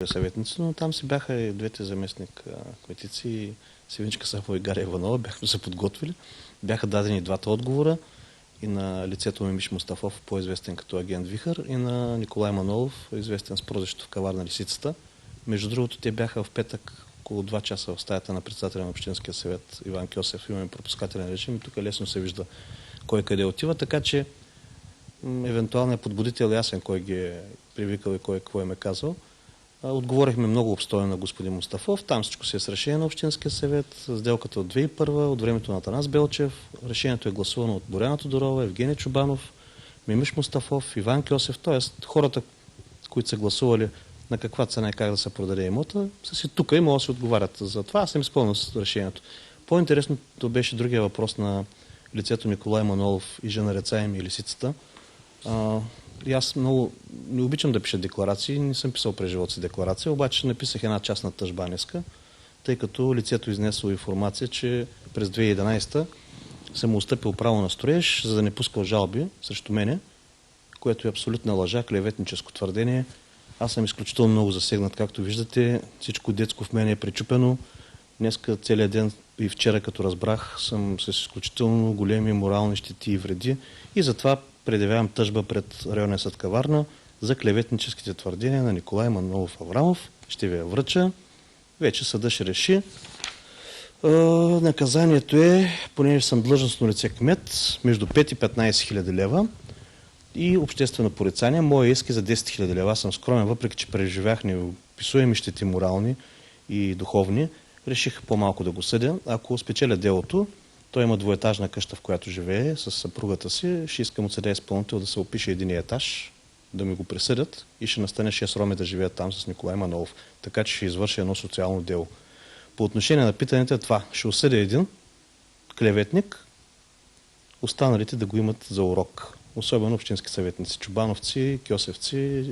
съветници, но там си бяха и двете заместник кметици, Севинчка Сафова и Гаря Иванова, бяхме се подготвили. Бяха дадени двата отговора и на лицето Мимиш Мустафов, по-известен като агент Вихър, и на Николай Манолов, известен с прозвището в Каварна Лисицата. Между другото, те бяха в петък около 2 часа в стаята на председателя на Общинския съвет Иван Кьосев. Имаме пропускателен режим и тук лесно се вижда кой къде отива, така че евентуалният подбудител е ясен кой ги е привикал и кой какво им е казал. Отговорихме много обстойно на господин Мустафов. Там всичко се е с решение на Общинския съвет. Сделката от 2001, от времето на Атанас Белчев. Решението е гласувано от Боряна Тодорова, Евгений Чубанов, Мимиш Мустафов, Иван Кьосев. Т.е. хората, които са гласували на каква цена и как да се продаде имота, са си тук и могат да се отговарят за това. Аз съм изпълнил с решението. По-интересното беше другия въпрос на лицето Николай Манолов и жена Рецаем и Лисицата. И аз много не обичам да пиша декларации, не съм писал през живота си декларация, обаче написах една частна тъжба днеска, тъй като лицето изнесло информация, че през 2011 съм му отстъпил право на строеж, за да не пускал жалби срещу мене, което е абсолютна лъжа, клеветническо твърдение. Аз съм изключително много засегнат, както виждате, всичко детско в мен е пречупено. Днеска целият ден и вчера, като разбрах, съм с изключително големи морални щети и вреди и затова предявявам тъжба пред районния съд Каварна за клеветническите твърдения на Николай Манолов Аврамов. Ще ви я връча. Вече съда ще реши. Наказанието е, понеже съм длъжностно лице кмет, между 5 и 15 хиляди лева и обществено порицание. Моя иск е за 10 хиляди лева. Аз съм скромен, въпреки че преживях неописуеми щети морални и духовни. Реших по-малко да го съдя. Ако спечеля делото, той има двуетажна къща, в която живее с съпругата си. Ще искам от съдия изпълнител да се опише единия етаж, да ми го присъдят и ще настане 6 роми да живеят там с Николай Манолов. Така че ще извърши едно социално дело. По отношение на питането е това. Ще осъдя един клеветник, останалите да го имат за урок. Особено общински съветници, чубановци, кьосевци,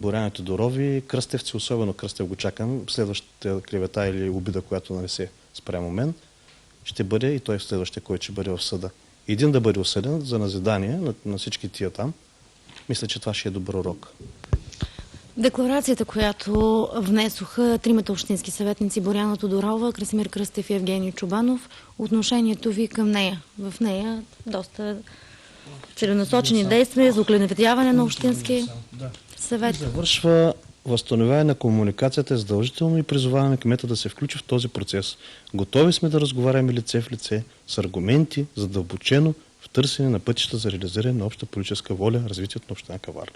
Боряна Тодорови, кръстевци, особено Кръстев го чакам. Следващата клевета или обида, която нанесе спрямо мен, ще бъде и той в следващия, който ще бъде в съда. Един да бъде осъден за назидание на всички тия там. Мисля, че това ще е добър урок. Декларацията, която внесоха тримата общински съветници Боряна Тодорова, Красимир Кръстев и Евгений Чубанов, отношението ви към нея? В нея доста целенасочени действия за оклеветяване на общински съвет. Завършва възстановяване на комуникацията е задължително и призоваване на кмета да се включи в този процес. Готови сме да разговаряме лице в лице с аргументи, задълбочено в търсене на пътища за реализиране на обща политическа воля, развитието на община Каварна.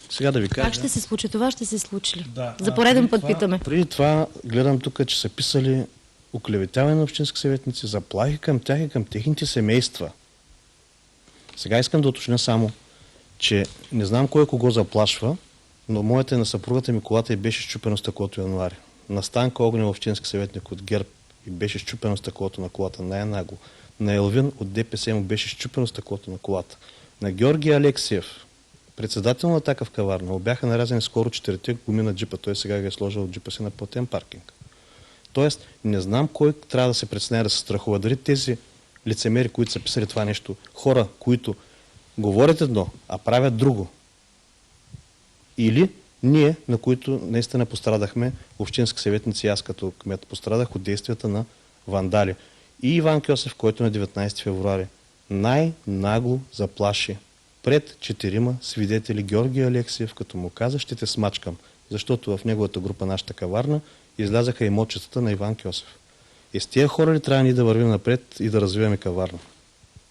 Сега да ви кажа... Как ще се случи това? Ще се случи ли? Да. За пореден път питаме. Преди това гледам тук, че са писали оклеветяване на общински съветници, заплахи към тях и към техните семейства. Сега искам да уточня само, че не знам кой кого заплашва, но моята и на съпругата ми колата и беше счупено стъклото януари. На Станка Огнева, общински съветник от ГЕРБ, и беше счупено стъклото на колата най-нагло. На Елвин от ДПС му беше счупено стъклото на колата. На Георги Алексиев, председател на Атака в Каварна, му бяха нарязани скоро 4 гуми на джипа. Той сега ги е сложил от джипа си на платен паркинг. Тоест, не знам кой трябва да се преценява да се страхува. Дали тези лицемери, които са писали това нещо, хора, които говорят едно, а правят друго. Или ние, на които наистина пострадахме, общински съветници, аз като кмет, пострадах от действията на вандали. И Иван Кьосев, който на 19 февруари най-нагло заплаши пред 4 свидетели Георги Алексиев, като му каза, ще те смачкам, защото в неговата група, нашата Каварна, излязаха имотчетата на Иван Кьосев. И с тия хора ли трябва ни да вървим напред и да развиваме Каварна?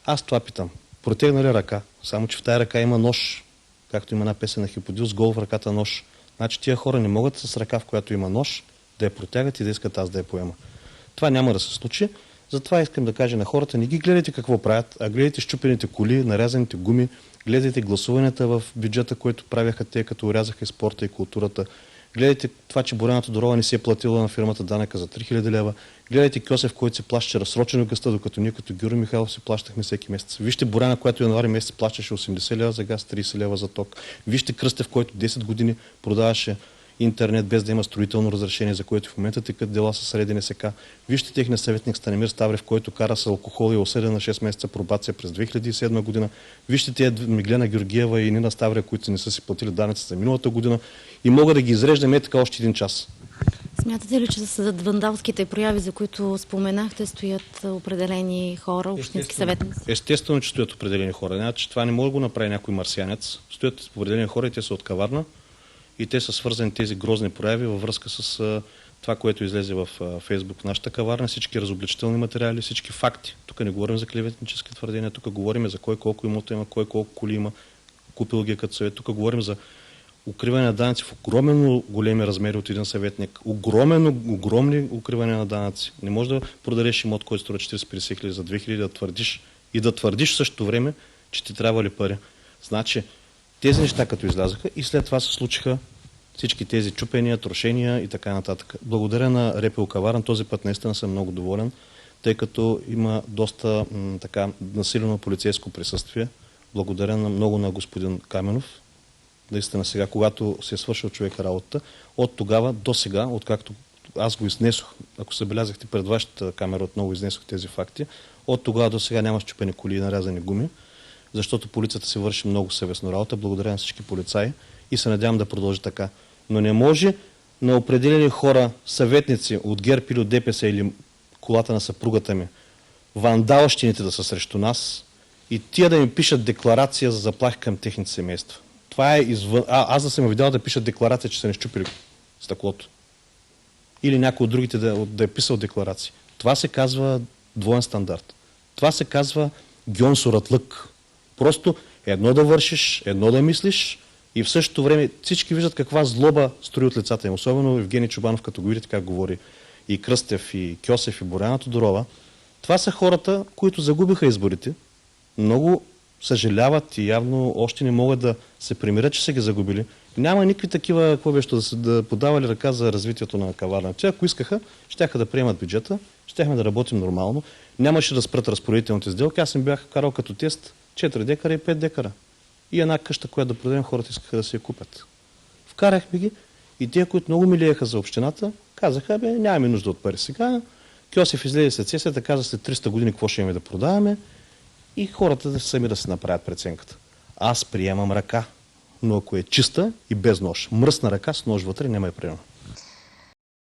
Аз това питам. Протегна ли ръка? Само че в тая ръка има нож, както има една песен на Хиподил, с гол в ръката нож. Значи тия хора не могат с ръка, в която има нож, да я протягат и да искат аз да я поема. Това няма да се случи. Затова искам да кажа на хората, не ги гледайте какво правят, а гледайте счупените коли, нарязаните гуми, гледайте гласуванията в бюджета, което правяха те, като урязаха и спорта и културата. Гледайте това, че Боряна Тодорова не си е платила на фирмата данъка за 3000 лева. Гледайте Кьосев, който се плаща разсрочено гъста, докато ние като Гюро Михайлов се плащахме всеки месец. Вижте Боряна, която януари месец плащаше 80 лева за газ, 30 лева за ток. Вижте Кръстев, който 10 години продаваше интернет, без да има строително разрешение, за което в момента текат дела с РДНСК. Вижте техния съветник Станимир Ставрев, който кара с алкохол и е осъден на 6 месеца пробация през 2007 година. Вижте тия Миглена Георгиева и Нина Ставрев, които не са си платили данъци за миналата година. И мога да ги изреждам така още един час. Смятате ли, че зад вандалските прояви, за които споменахте, стоят определени хора, общински съветници? Естествено, че стоят определени хора. Значи, това не може да го направи някой марсианец. Стоят определени хора и те са от Каварна. И те са свързани тези грозни прояви във връзка с това, което излезе в Фейсбук в нашата каварна, всички разобличителни материали, всички факти. Тук не говорим за клеветнически твърдения, тук говорим за кой колко имота има, кой колко коли има, купил ги като съвет. Тук говорим за укриване на данъци в огромно големи размери от един съветник. Огромни укриване на данъци. Не може да продадеш имот, който струва 40-50 хиляди за 2000 да твърдиш и да твърдиш в същото време, че ти трябва ли пари. Значи, тези неща като излязаха и след това се случиха всички тези чупения, трошения и така нататък. Благодаря на Репел Каварен, този път наистина съм много доволен, тъй като има доста така насилено полицейско присъствие. Благодаря много на господин Каменов. Наистина сега, когато се е свършил човека работата, от тогава до сега, откакто аз го изнесох, ако се белязахте пред вашата камера, отново изнесох тези факти, от тогава до сега няма счупени коли и нарязани гуми, защото полицията се върши много съвестно работа. Благодаря на всички полицаи и се надявам да продължи така. Но не може на определени хора, съветници от ГЕРБ или от ДПС или колата на съпругата ми, вандалщините да са срещу нас и тия да ми пишат декларация за заплахи към техните семейства. Това е извън... Аз да съм видял да пишат декларация, че са не щупили стъклото. Или някой от другите да е писал декларации. Това се казва двоен стандарт. Това се казва гьонсоратлък. Просто едно да вършиш, едно да мислиш и в същото време всички виждат каква злоба строи от лицата им. Особено Евгений Чубанов, като го видите как говори, и Кръстев, и Кьосев, и Боряна Тодорова. Това са хората, които загубиха изборите. Много съжаляват и явно още не могат да се примирят, че са ги загубили. Няма никакви такива, какво беше, да подавали ръка за развитието на каварна. Те, ако искаха, щяха да приемат бюджета, щяхме да работим нормално. Нямаше да спрат разпоредителните сделки. Аз им бях карал като тест 4 декара и 5 декара. И една къща, която да продадем, хората искаха да се я купят. Вкарахме ги и те, които много милееха за общината, казаха, нямаме нужда от пари сега. Кьосев излезе след сесията, каза след 300 години какво ще имаме да продаваме и хората сами да се направят преценката. Аз приемам ръка, но ако е чиста и без нож, мръсна ръка с нож вътре, няма я приема.